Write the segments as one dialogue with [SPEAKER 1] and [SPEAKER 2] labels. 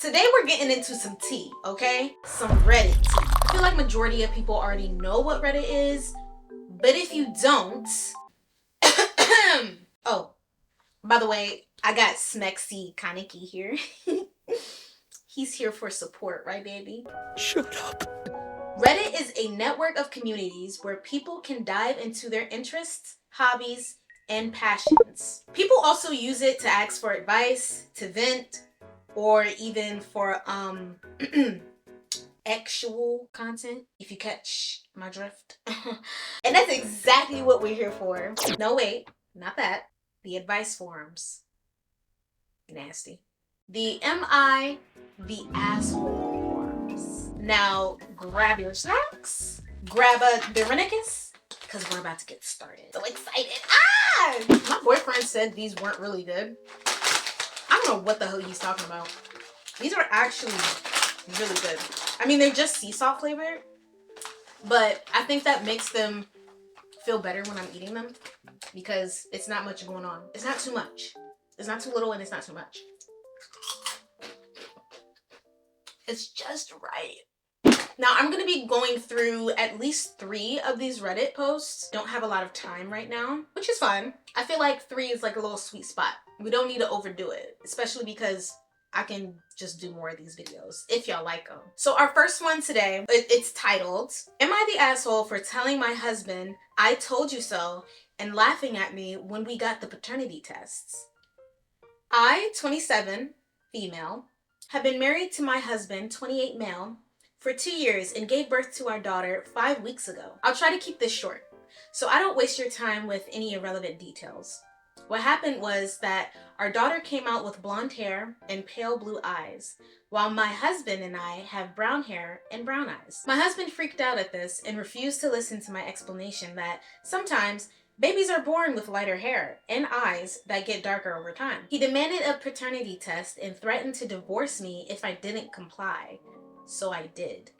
[SPEAKER 1] Today we're getting into some tea, okay? Some Reddit tea. I feel like majority of people already know what Reddit is, but if you don't, oh, by the way, I got Smexy Kaneki here. He's here for support, right, baby?
[SPEAKER 2] Shut up.
[SPEAKER 1] Reddit is a network of communities where people can dive into their interests, hobbies, and passions. People also use it to ask for advice, to vent, or even for actual content, if you catch my drift. And that's exactly what we're here for. No, wait, not that. The advice forums. Nasty. The Am I the Asshole forums. Now, grab your snacks, grab a Dominicus, because we're about to get started. So excited. Ah! My boyfriend said these weren't really good. I don't know what the hell he's talking about. These are actually really good. I mean, they're just sea salt flavored, but I think that makes them feel better when I'm eating them because it's not much going on. It's not too much. It's not too little and it's not too much. It's just right. Now, I'm going to be going through at least 3 of these Reddit posts. Don't have a lot of time right now, which is fine. I feel like 3 is like a little sweet spot. We don't need to overdo it, especially because I can just do more of these videos if y'all like them. So our first one today, it's titled, Am I the Asshole for Telling My Husband I Told You So and Laughing at Me When We Got the Paternity Tests? I, 27, female, have been married to my husband, 28 male, for 2 years and gave birth to our daughter 5 weeks ago. I'll try to keep this short, so I don't waste your time with any irrelevant details. What happened was that our daughter came out with blonde hair and pale blue eyes, while my husband and I have brown hair and brown eyes. My husband freaked out at this and refused to listen to my explanation that sometimes babies are born with lighter hair and eyes that get darker over time. He demanded a paternity test and threatened to divorce me if I didn't comply, so I did.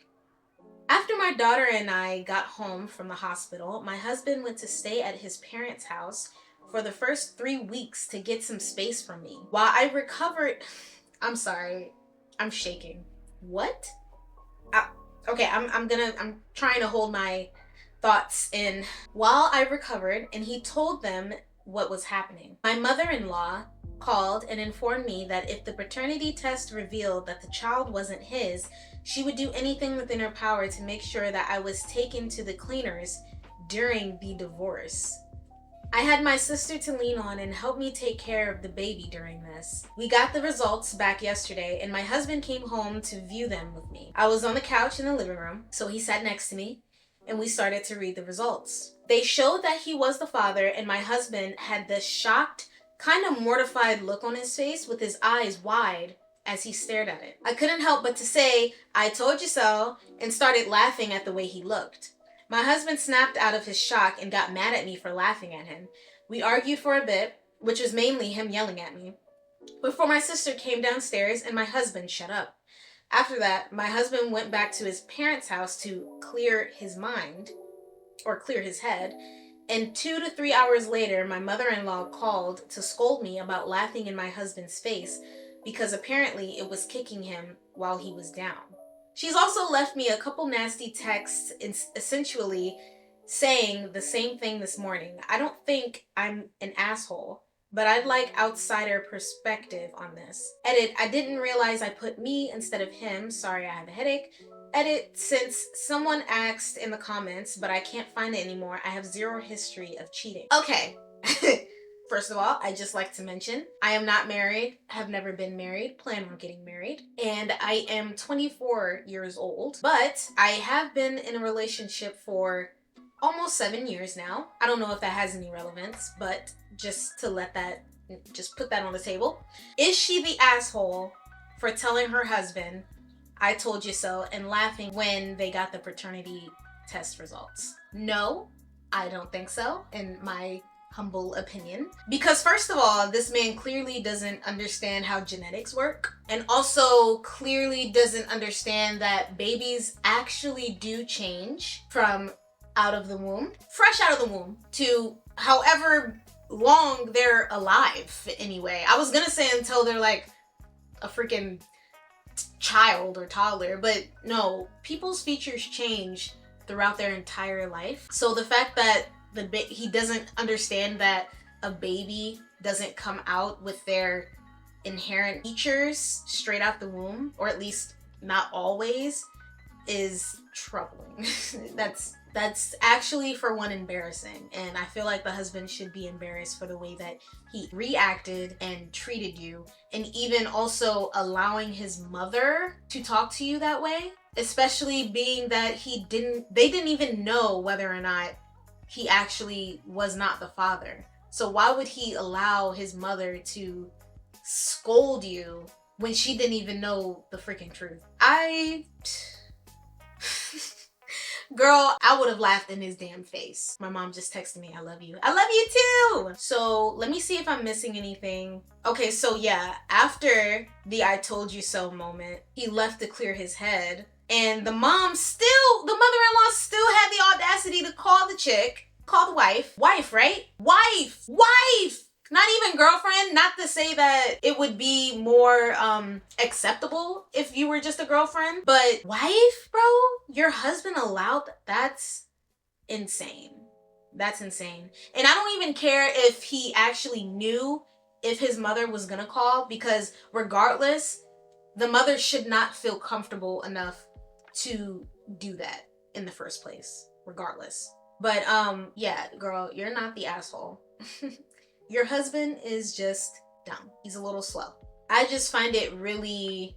[SPEAKER 1] After my daughter and I got home from the hospital, my husband went to stay at his parents' house for the first 3 weeks to get some space from me. While I recovered, I'm sorry, I'm shaking. What? Okay, I'm trying to hold my thoughts in. While I recovered and he told them what was happening, my mother-in-law called and informed me that if the paternity test revealed that the child wasn't his, she would do anything within her power to make sure that I was taken to the cleaners during the divorce. I had my sister to lean on and help me take care of the baby during this. We got the results back yesterday and my husband came home to view them with me. I was on the couch in the living room, so he sat next to me and we started to read the results. They showed that he was the father and my husband had this shocked, kind of mortified look on his face with his eyes wide as he stared at it. I couldn't help but to say, I told you so, and started laughing at the way he looked. My husband snapped out of his shock and got mad at me for laughing at him. We argued for a bit, which was mainly him yelling at me, before my sister came downstairs and my husband shut up. After that, my husband went back to his parents' house to clear his mind, or clear his head, and 2 to 3 hours later, my mother-in-law called to scold me about laughing in my husband's face because apparently it was kicking him while he was down. She's also left me a couple nasty texts essentially saying the same thing this morning. I don't think I'm an asshole, but I'd like outsider perspective on this. Edit, I didn't realize I put me instead of him. Sorry, I have a headache. Edit, since someone asked in the comments, but I can't find it anymore, I have 0 history of cheating. Okay. First of all, I just like to mention, I am not married, have never been married, plan on getting married, and I am 24 years old, but I have been in a relationship for almost 7 years now. I don't know if that has any relevance, but just to just put that on the table. Is she the asshole for telling her husband, I told you so, and laughing when they got the paternity test results? No, I don't think so, in my humble opinion. Because first of all, this man clearly doesn't understand how genetics work, and also clearly doesn't understand that babies actually do change from out of the womb, fresh out of the womb, to however long they're alive anyway. I was gonna say until they're like a freaking child or toddler, but no, people's features change throughout their entire life. So the fact that he doesn't understand that a baby doesn't come out with their inherent features straight out the womb, or at least not always, is troubling. That's actually, for one, embarrassing, and I feel like the husband should be embarrassed for the way that he reacted and treated you, and even also allowing his mother to talk to you that way, especially being that they didn't even know whether or not he actually was not the father. So why would he allow his mother to scold you when she didn't even know the freaking truth? Girl, I would have laughed in his damn face. My mom just texted me, I love you. I love you too! So let me see if I'm missing anything. Okay, so yeah, after the I told you so moment, he left to clear his head. And the mother-in-law still had the audacity to call the wife, right? Wife! Not even girlfriend, not to say that it would be more acceptable if you were just a girlfriend, but wife, bro? Your husband allowed that? That's insane. That's insane. And I don't even care if he actually knew if his mother was gonna call, because regardless, the mother should not feel comfortable enough to do that in the first place, regardless. But yeah, girl, you're not the asshole. Your husband is just dumb. He's a little slow. I just find it really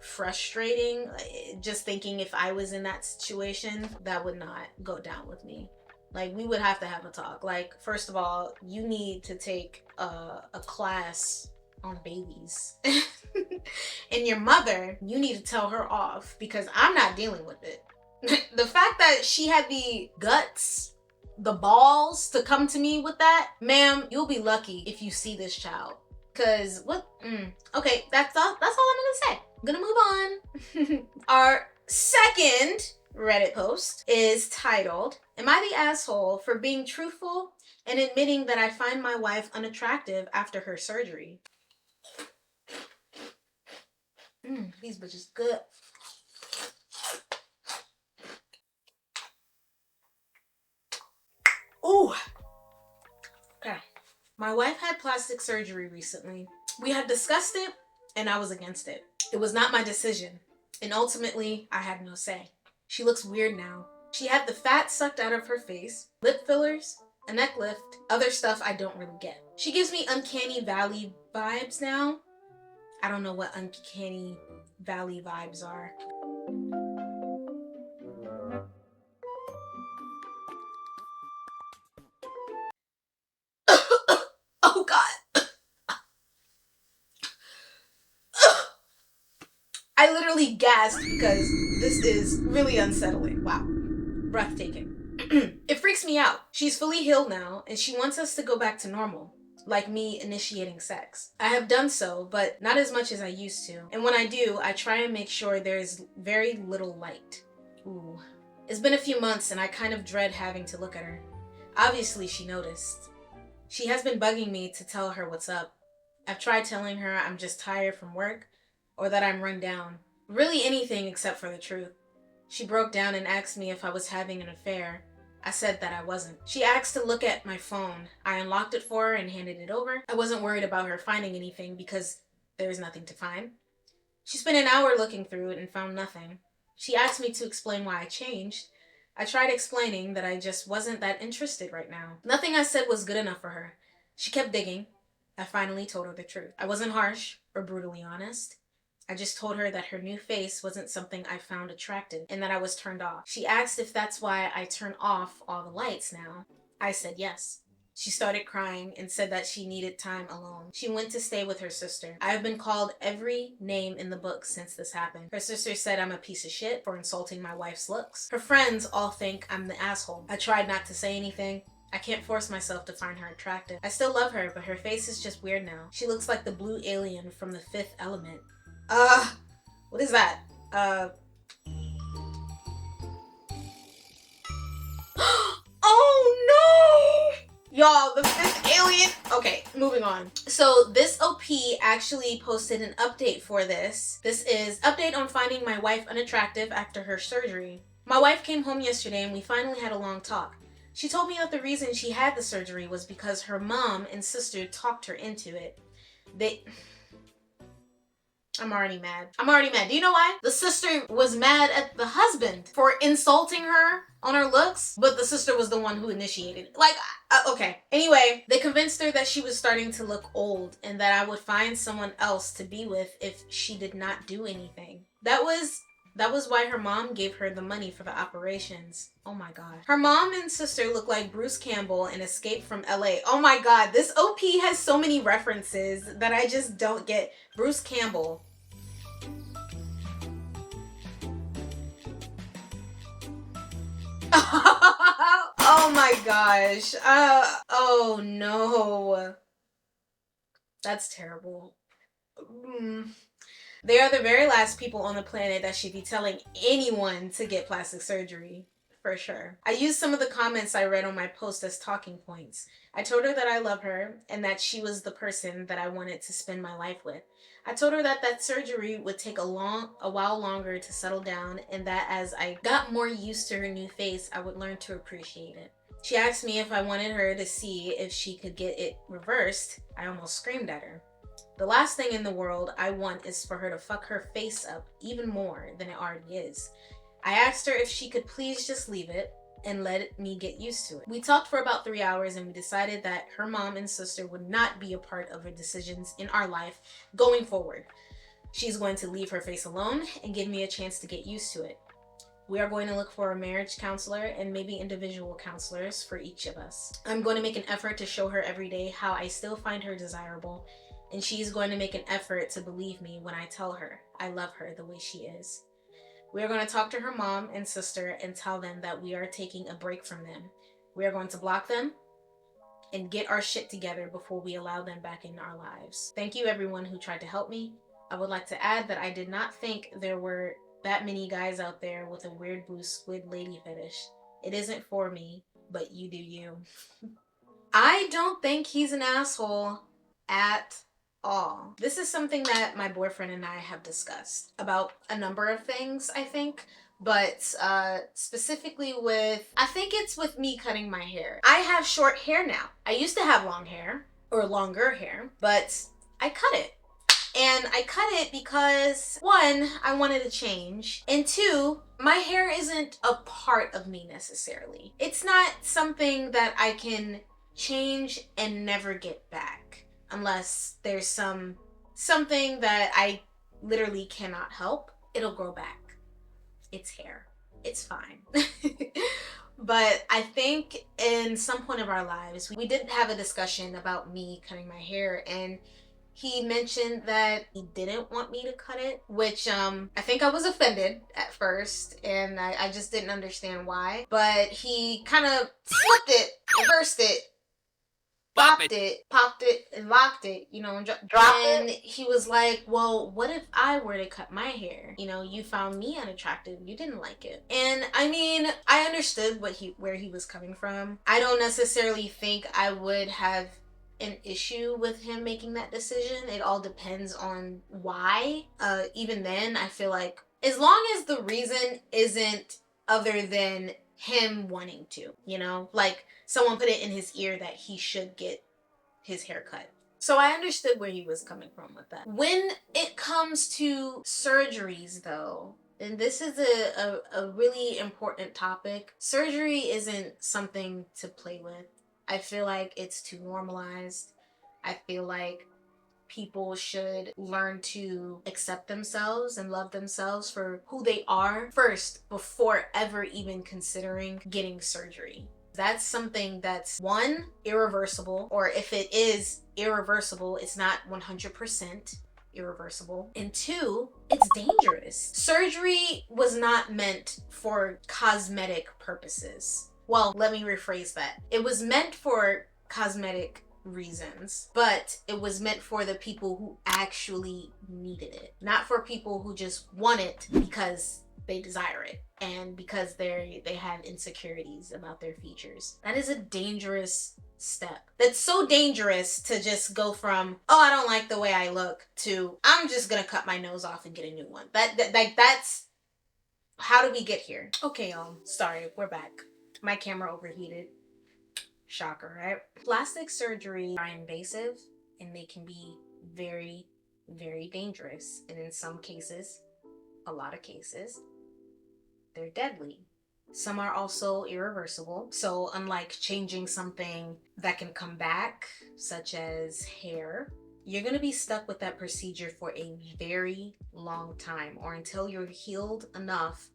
[SPEAKER 1] frustrating, just thinking if I was in that situation, that would not go down with me. Like, we would have to have a talk. Like, first of all, you need to take a class on babies. And your mother, you need to tell her off, because I'm not dealing with it. The fact that she had the guts, the balls to come to me with that, ma'am, you'll be lucky if you see this child. Cause what? Okay, that's all I'm gonna say. I'm gonna move on. Our second Reddit post is titled, "Am I the asshole for being truthful and admitting that I find my wife unattractive after her surgery?" These bitches good. Ooh. Okay. My wife had plastic surgery recently. We had discussed it, and I was against it. It was not my decision, and ultimately, I had no say. She looks weird now. She had the fat sucked out of her face, lip fillers, a neck lift, other stuff I don't really get. She gives me uncanny valley vibes now. I don't know what uncanny valley vibes are. Oh God. I literally gasped because this is really unsettling. Wow. Breathtaking. It freaks me out. She's fully healed now, and she wants us to go back to normal, like me initiating sex. I have done so, but not as much as I used to. And when I do, I try and make sure there's very little light. Ooh. It's been a few months, and I kind of dread having to look at her. Obviously, she noticed. She has been bugging me to tell her what's up. I've tried telling her I'm just tired from work, or that I'm run down. Really anything except for the truth. She broke down and asked me if I was having an affair. I said that I wasn't. She asked to look at my phone. I unlocked it for her and handed it over. I wasn't worried about her finding anything because there was nothing to find. She spent an hour looking through it and found nothing. She asked me to explain why I changed. I tried explaining that I just wasn't that interested right now. Nothing I said was good enough for her. She kept digging. I finally told her the truth. I wasn't harsh or brutally honest. I just told her that her new face wasn't something I found attractive and that I was turned off. She asked if that's why I turn off all the lights now. I said yes. She started crying and said that she needed time alone. She went to stay with her sister. I have been called every name in the book since this happened. Her sister said I'm a piece of shit for insulting my wife's looks. Her friends all think I'm the asshole. I tried not to say anything. I can't force myself to find her attractive. I still love her, but her face is just weird now. She looks like the blue alien from The Fifth Element. What is that? Oh no! Y'all, the fifth alien. Okay, moving on. So this OP actually posted an update for this. This is update on finding my wife unattractive after her surgery. My wife came home yesterday and we finally had a long talk. She told me that the reason she had the surgery was because her mom and sister talked her into it. I'm already mad. Do you know why? The sister was mad at the husband for insulting her on her looks, but the sister was the one who initiated it. Like, okay. Anyway, they convinced her that she was starting to look old and that I would find someone else to be with if she did not do anything. That was why her mom gave her the money for the operations. Oh my god. Her mom and sister look like Bruce Campbell in Escape from LA. Oh my god, this OP has so many references that I just don't get. Bruce Campbell. Oh my gosh. Oh no. That's terrible. They are the very last people on the planet that should be telling anyone to get plastic surgery. For sure. I used some of the comments I read on my post as talking points. I told her that I love her and that she was the person that I wanted to spend my life with. I told her that that surgery would take a while longer to settle down and that as I got more used to her new face, I would learn to appreciate it. She asked me if I wanted her to see if she could get it reversed. I almost screamed at her. The last thing in the world I want is for her to fuck her face up even more than it already is. I asked her if she could please just leave it and let me get used to it. We talked for about 3 hours and we decided that her mom and sister would not be a part of her decisions in our life going forward. She's going to leave her face alone and give me a chance to get used to it. We are going to look for a marriage counselor and maybe individual counselors for each of us. I'm going to make an effort to show her every day how I still find her desirable, and she's going to make an effort to believe me when I tell her I love her the way she is. We are going to talk to her mom and sister and tell them that we are taking a break from them. We are going to block them and get our shit together before we allow them back in our lives. Thank you everyone who tried to help me. I would like to add that I did not think there were that many guys out there with a weird blue squid lady fetish. It isn't for me, but you do you. I don't think he's an asshole at all. This is something that my boyfriend and I have discussed about a number of things, I think, but specifically with, I think it's with me cutting my hair. I have short hair now. I used to have long hair or longer hair, but I cut it. And I cut it because, one, I wanted to change, and two, my hair isn't a part of me necessarily. It's not something that I can change and never get back. Unless there's something that I literally cannot help, it'll grow back. It's hair. It's fine. But I think in some point of our lives, we did have a discussion about me cutting my hair, and he mentioned that he didn't want me to cut it, which I think I was offended at first, and I just didn't understand why. But he kind of flipped it, reversed it, popped it, and locked it, you know, and dropped it. And he was like, well, what if I were to cut my hair? You know, you found me unattractive, you didn't like it. And I mean, I understood where he was coming from. I don't necessarily think I would have an issue with him making that decision. It all depends on why. Even then, I feel like as long as the reason isn't other than him wanting to, you know, like someone put it in his ear that he should get his hair cut. So I understood where he was coming from with that. When it comes to surgeries though, and this is a really important topic, surgery isn't something to play with. I feel like it's too normalized. I feel like people should learn to accept themselves and love themselves for who they are first before ever even considering getting surgery. That's something that's, one, irreversible, or if it is irreversible, it's not 100% irreversible. And two, it's dangerous. Surgery was not meant for cosmetic purposes. Well, let me rephrase that. It was meant for cosmetic reasons, but it was meant for the people who actually needed it. Not for people who just want it because they desire it, and because they have insecurities about their features. That is a dangerous step. That's so dangerous to just go from, oh, I don't like the way I look, to I'm just gonna cut my nose off and get a new one. That's how did we get here? Okay, y'all. Sorry, we're back. My camera overheated. Shocker, right? Plastic surgery are invasive and they can be very, very dangerous. And in some cases, a lot of cases, they're deadly. Some are also irreversible. So unlike changing something that can come back, such as hair, you're going to be stuck with that procedure for a very long time, or until you're healed enough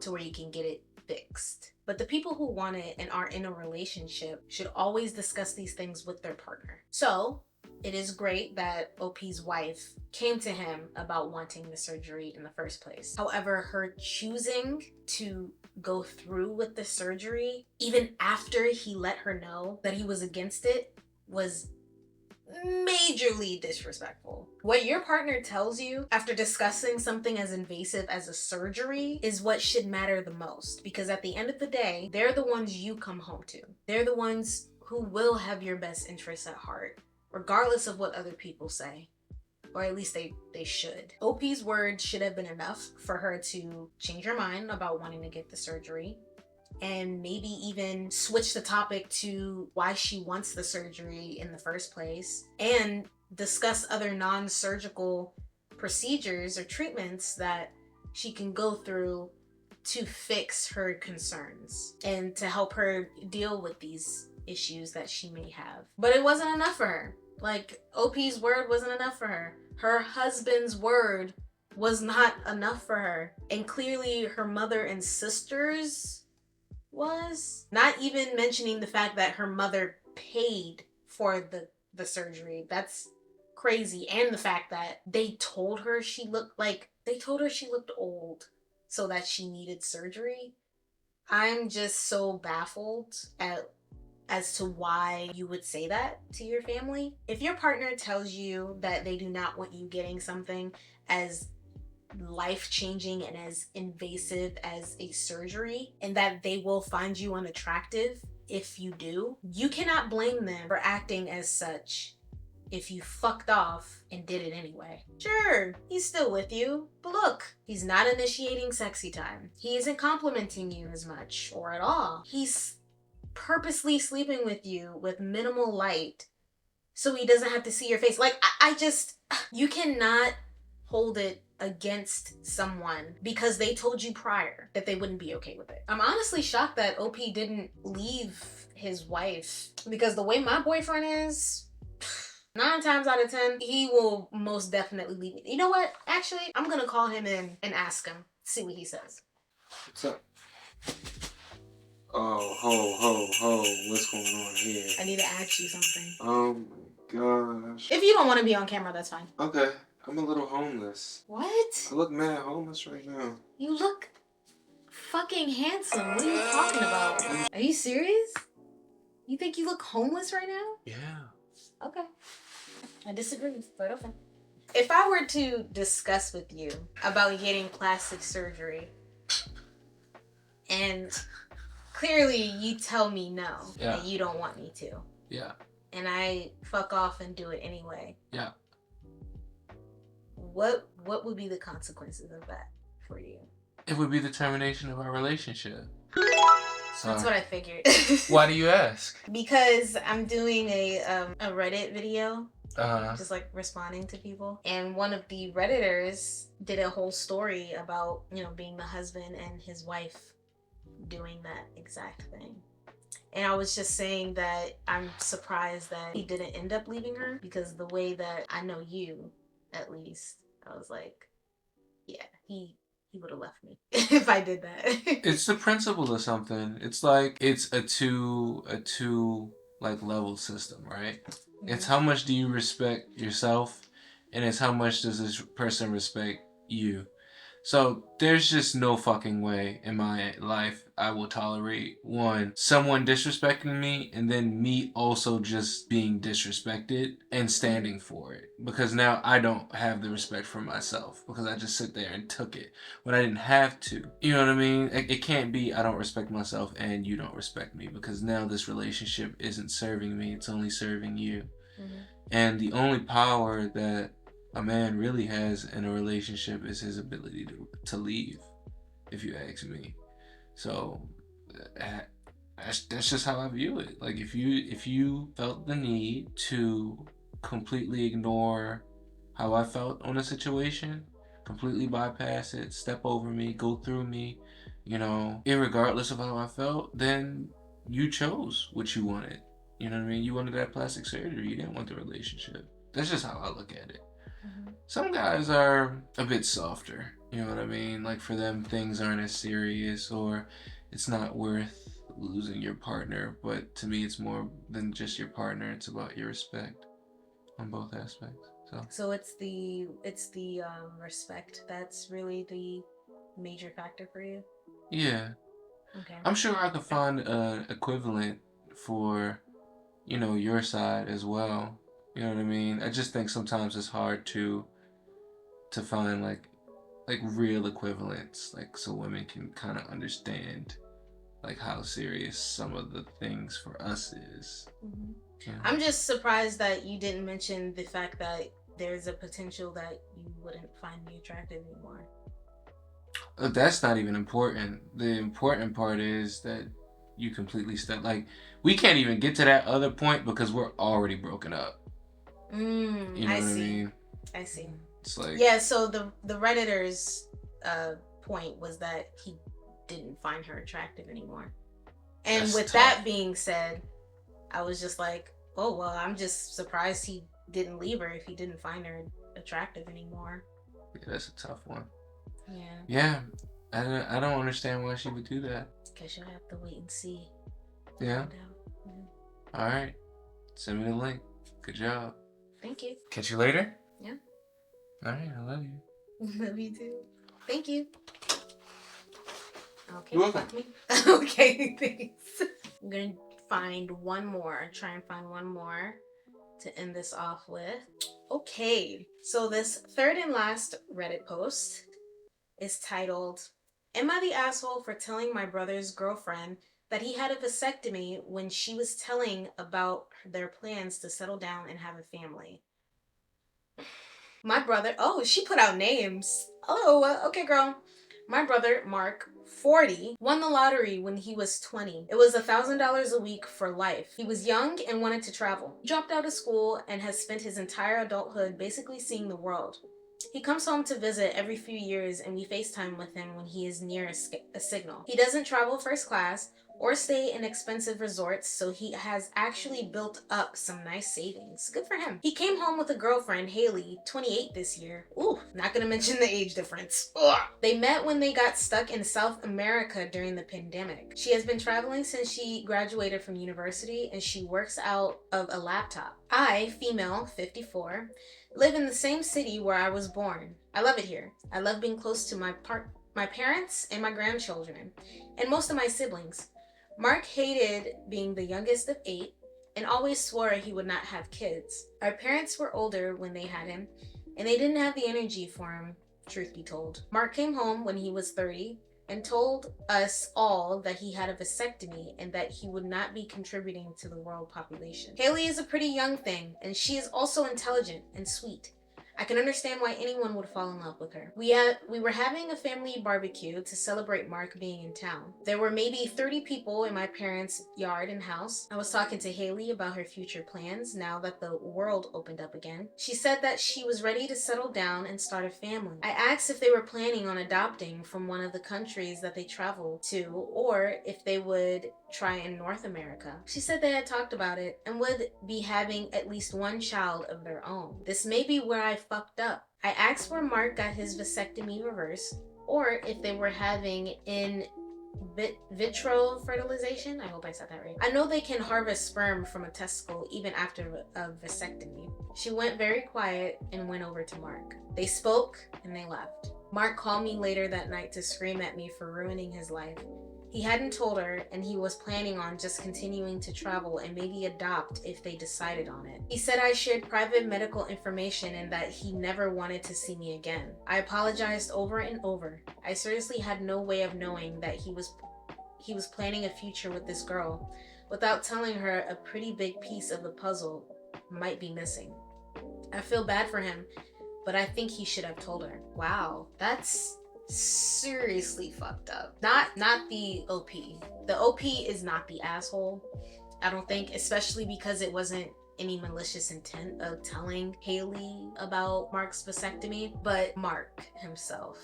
[SPEAKER 1] to where you can get it fixed. But the people who want it and are in a relationship should always discuss these things with their partner. So it is great that OP's wife came to him about wanting the surgery in the first place. However, her choosing to go through with the surgery, even after he let her know that he was against it, was majorly disrespectful. What your partner tells you after discussing something as invasive as a surgery is what should matter the most, because at the end of the day, they're the ones you come home to. They're the ones who will have your best interests at heart, regardless of what other people say. Or at least they should. OP's word should have been enough for her to change her mind about wanting to get the surgery, and maybe even switch the topic to why she wants the surgery in the first place, and discuss other non-surgical procedures or treatments that she can go through to fix her concerns and to help her deal with these issues that she may have. But it wasn't enough for her. Like, OP's word wasn't enough for her. Her husband's word was not enough for her. And clearly her mother and sisters was. Not even mentioning the fact that her mother paid for the surgery. That's crazy. And the fact that they told her she looked old so that she needed surgery. I'm just so baffled as to why you would say that to your family. If your partner tells you that they do not want you getting something as life-changing and as invasive as a surgery, and that they will find you unattractive if you do, you cannot blame them for acting as such if you fucked off and did it anyway. Sure, he's still with you, but look, he's not initiating sexy time. He isn't complimenting you as much or at all. He's purposely sleeping with you with minimal light so he doesn't have to see your face. Like, I just, you cannot hold it against someone because they told you prior that they wouldn't be okay with it. I'm honestly shocked that OP didn't leave his wife, because the way my boyfriend is, 9 times out of 10, he will most definitely leave me. You know what? Actually, I'm gonna call him in and ask him, see what he says.
[SPEAKER 2] What's up? Oh, ho, what's going on here?
[SPEAKER 1] I need to ask you something.
[SPEAKER 2] Oh my gosh.
[SPEAKER 1] If you don't want to be on camera, that's fine.
[SPEAKER 2] Okay, I'm a little homeless.
[SPEAKER 1] What?
[SPEAKER 2] I look mad homeless right now.
[SPEAKER 1] You look fucking handsome. What are you talking about? Are you serious? You think you look homeless right now?
[SPEAKER 2] Yeah.
[SPEAKER 1] Okay. I disagree, but okay. If I were to discuss with you about getting plastic surgery, and clearly you tell me no, and you don't want me to.
[SPEAKER 2] Yeah.
[SPEAKER 1] And I fuck off and do it anyway.
[SPEAKER 2] Yeah.
[SPEAKER 1] What would be the consequences of that for you?
[SPEAKER 2] It would be the termination of our relationship.
[SPEAKER 1] That's what I figured.
[SPEAKER 2] Why do you ask?
[SPEAKER 1] Because I'm doing a Reddit video.
[SPEAKER 2] Uh-huh.
[SPEAKER 1] Just like responding to people. And one of the Redditors did a whole story about, being the husband and his wife doing that exact thing. And I was just saying that I'm surprised that he didn't end up leaving her, because the way that I know you, at least, I was like, yeah, he would have left me if I did that.
[SPEAKER 2] It's the principle of something. It's like it's a two like level system, right? Mm-hmm. It's how much do you respect yourself, and it's how much does this person respect you. So there's just no fucking way in my life I will tolerate someone disrespecting me and then me also just being disrespected and standing for it. Because now I don't have the respect for myself because I just sit there and took it when I didn't have to. You know what I mean? It can't be I don't respect myself and you don't respect me because now this relationship isn't serving me, it's only serving you. Mm-hmm. And the only power that a man really has in a relationship is his ability to leave, if you ask me. So that's just how I view it. Like if you felt the need to completely ignore how I felt on a situation, completely bypass it, step over me, go through me, irregardless of how I felt, then you chose what you wanted. You know what I mean? You wanted that plastic surgery. You didn't want the relationship. That's just how I look at it. Mm-hmm. Some guys are a bit softer. You know what I mean? Like for them, things aren't as serious or it's not worth losing your partner. But to me, it's more than just your partner. It's about your respect on both aspects.
[SPEAKER 1] So it's the respect that's really the major factor for you?
[SPEAKER 2] Yeah. Okay. I'm sure I could find an equivalent for, your side as well. You know what I mean? I just think sometimes it's hard to find like real equivalents, like so women can kind of understand like how serious some of the things for us is. Mm-hmm. Yeah.
[SPEAKER 1] I'm just surprised that you didn't mention the fact that there's a potential that you wouldn't find me attractive anymore.
[SPEAKER 2] That's not even important. The important part is that you completely step. Like, we can't even get to that other point because we're already broken up. You know what I mean?
[SPEAKER 1] I see.
[SPEAKER 2] It's like,
[SPEAKER 1] yeah. So the Redditor's point was that he didn't find her attractive anymore. And with tough. That being said, I was just like, oh well, I'm just surprised he didn't leave her if he didn't find her attractive anymore.
[SPEAKER 2] Yeah, that's a tough one. Yeah. I don't understand why she would do that.
[SPEAKER 1] Guess you'll have to wait and see.
[SPEAKER 2] Yeah. All right. Send me the link. Good job.
[SPEAKER 1] Thank you.
[SPEAKER 2] Catch you later.
[SPEAKER 1] Yeah.
[SPEAKER 2] All right. I love you.
[SPEAKER 1] Love you too. Thank you. Okay.
[SPEAKER 2] You're welcome.
[SPEAKER 1] Okay. Thanks. I'm gonna try and find one more to end this off with. Okay. So this third and last Reddit post is titled, "Am I the asshole for telling my brother's girlfriend that he had a vasectomy when she was telling about their plans to settle down and have a family?" My brother, she put out names. Oh, okay, girl. My brother, Mark, 40, won the lottery when he was 20. It was $1,000 a week for life. He was young and wanted to travel. He dropped out of school and has spent his entire adulthood basically seeing the world. He comes home to visit every few years and we FaceTime with him when he is near a signal. He doesn't travel first class or stay in expensive resorts, so he has actually built up some nice savings. Good for him. He came home with a girlfriend, Haley, 28 this year. Ooh, not gonna mention the age difference. Ugh. They met when they got stuck in South America during the pandemic. She has been traveling since she graduated from university and she works out of a laptop. I, female, 54, live in the same city where I was born. I love it here. I love being close to my parents and my grandchildren, and most of my siblings. Mark hated being the youngest of 8 and always swore he would not have kids. Our parents were older when they had him, and they didn't have the energy for him, truth be told. Mark came home when he was 30 and told us all that he had a vasectomy and that he would not be contributing to the world population. Haley is a pretty young thing, and she is also intelligent and sweet. I can understand why anyone would fall in love with her. We were having a family barbecue to celebrate Mark being in town. There were maybe 30 people in my parents' yard and house. I was talking to Haley about her future plans now that the world opened up again. She said that she was ready to settle down and start a family. I asked if they were planning on adopting from one of the countries that they traveled to, or if they would try in North America. She said they had talked about it and would be having at least one child of their own. This may be where I fucked up. I asked where Mark got his vasectomy reversed, or if they were having in vitro fertilization. I hope I said that right. I know they can harvest sperm from a testicle even after a vasectomy. She went very quiet and went over to Mark. They spoke and they left. Mark called me later that night to scream at me for ruining his life. He hadn't told her, and he was planning on just continuing to travel and maybe adopt if they decided on it. He said I shared private medical information and that he never wanted to see me again. I apologized over and over. I seriously had no way of knowing that he was planning a future with this girl without telling her a pretty big piece of the puzzle might be missing. I feel bad for him, but I think he should have told her. Wow, that's seriously fucked up. Not the OP. The OP is not the asshole, I don't think, especially because it wasn't any malicious intent of telling Haley about Mark's vasectomy, but Mark himself.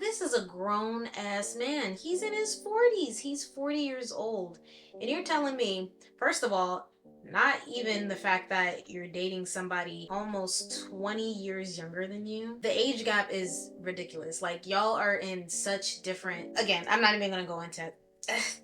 [SPEAKER 1] This is a grown ass man. He's in his 40s. He's 40 years old. And you're telling me, first of all, not even the fact that you're dating somebody almost 20 years younger than you. The age gap is ridiculous. Like, y'all are in such different, again, I'm not even gonna go into it.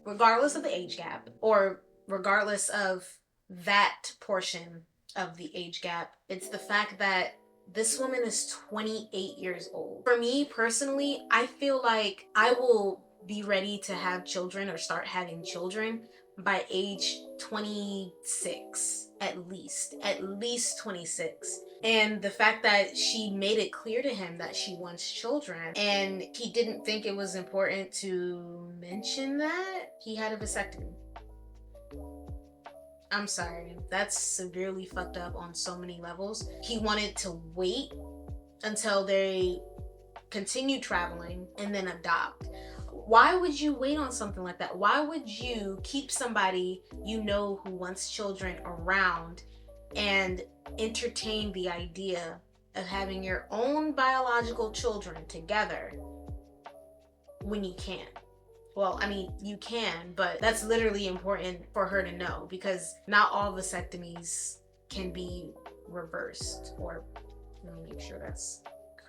[SPEAKER 1] Regardless of the age gap, or regardless of that portion of the age gap, it's the fact that this woman is 28 years old. For me personally, I feel like I will be ready to have children or start having children by age 26, at least 26. And the fact that she made it clear to him that she wants children, and he didn't think it was important to mention that he had a vasectomy. I'm sorry, that's severely fucked up on so many levels. He wanted to wait until they continue traveling and then adopt. Why would you wait on something like that? Why would you keep somebody you know who wants children around and entertain the idea of having your own biological children together when you can't? Well, I mean, you can, but that's literally important for her to know, because not all vasectomies can be reversed. Or let me make sure that's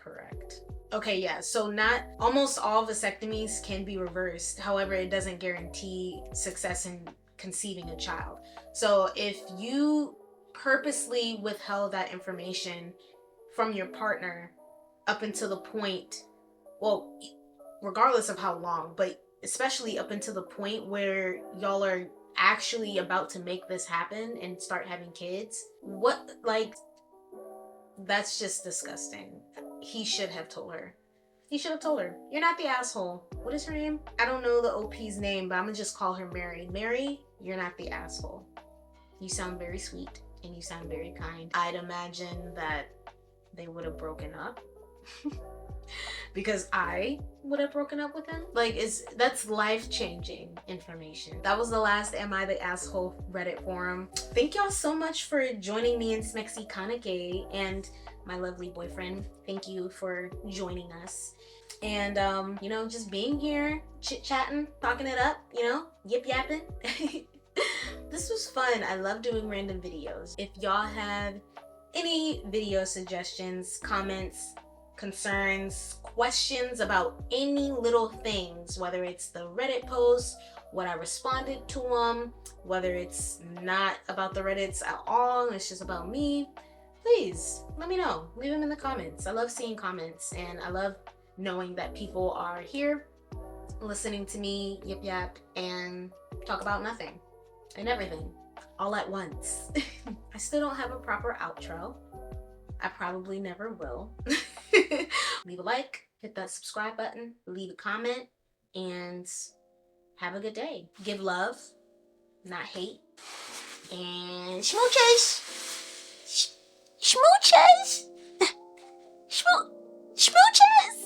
[SPEAKER 1] correct. Okay, yeah, so not almost all vasectomies can be reversed. However, it doesn't guarantee success in conceiving a child. So if you purposely withheld that information from your partner up until the point, well, regardless of how long, but especially up until the point where y'all are actually about to make this happen and start having kids, what, like, that's just disgusting. He should have told her. He should have told her. You're not the asshole. What is her name? I don't know the OP's name, but I'm gonna just call her Mary. Mary, you're not the asshole. You sound very sweet and you sound very kind. I'd imagine that they would have broken up. Because I would have broken up with him. Like, that's life-changing information. That was the last Am I the Asshole Reddit forum. Thank y'all so much for joining me in Smexy Kanake and my lovely boyfriend. Thank you for joining us. And, you know, just being here, chit-chatting, talking it up, you know, yip-yapping. This was fun. I love doing random videos. If y'all have any video suggestions, comments, concerns, questions about any little things, whether it's the Reddit post, what I responded to them, whether it's not about the Reddits at all, it's just about me, please let me know. Leave them in the comments. I love seeing comments, and I love knowing that people are here listening to me yip yap and talk about nothing and everything all at once. I still don't have a proper outro. I probably never will. Leave a like, hit that subscribe button, leave a comment, and have a good day. Give love, not hate, and smooches! Smooches! Smooches!